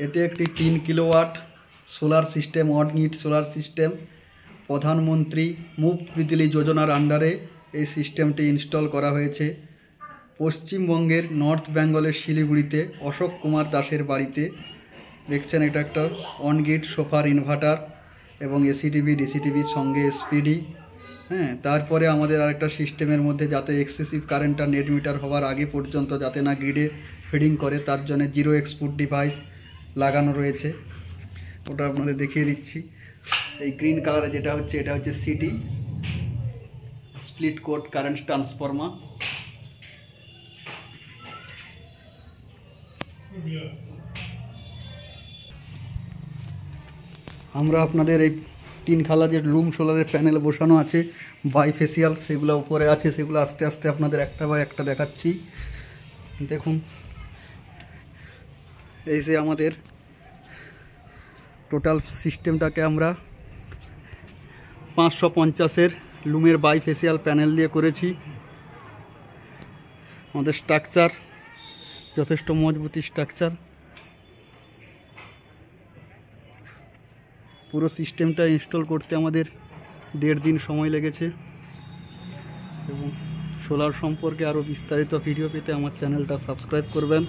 এটি একটি 3 kilowatt solar system, on-grid solar system. প্রধানমন্ত্রী মুফত বিজলি যোজনার আন্ডারে এই সিস্টেমটি ইনস্টল করা হয়েছে পশ্চিমবঙ্গের নর্থ বেঙ্গলের শিলিগুড়িতে অশোক কুমার দাসের বাড়িতে। দেখছেন এটা একটা অনগ্রিড সোফার ইনভার্টার এবং এসি টিভি, ডিসি টিভির সঙ্গে এসপিডি। তারপরে আমাদের আরেকটা সিস্টেমের মধ্যে যাতে এক্সেসিভ কারেন্টটা নেট মিটার হওয়ার আগে পর্যন্ত যাতে না গ্রিডে ফিডিং করে, তার জন্য 0 এক্সপুট ডিভাইস লাগানো রয়েছে। ওটা আপনাদের দেখিয়ে দিচ্ছি। এই গ্রিন কালারে যেটা হচ্ছে, এটা হচ্ছে city split code current transformer. আমরা আপনাদের এই 3 খালা যে রুম সোলারের প্যানেল বসানো আছে বাইফেসিয়াল, সেগুলো উপরে আছে, সেগুলো আস্তে আস্তে আপনাদের একটা বাই একটা দেখাচ্ছি। দেখুন, এই যে আমাদের টোটাল সিস্টেমটাকে আমরা 550-এর লুমের বাইফেসিয়াল প্যানেল দিয়ে করেছি। আমাদের স্ট্রাকচার যথেষ্ট মজবুতি স্ট্রাকচার। পুরো সিস্টেমটা ইনস্টল করতে আমাদের 1.5 দিন সময় লেগেছে। এবং সোলার সম্পর্কে আরও বিস্তারিত ভিডিও পেতে আমার চ্যানেলটা সাবস্ক্রাইব করবেন।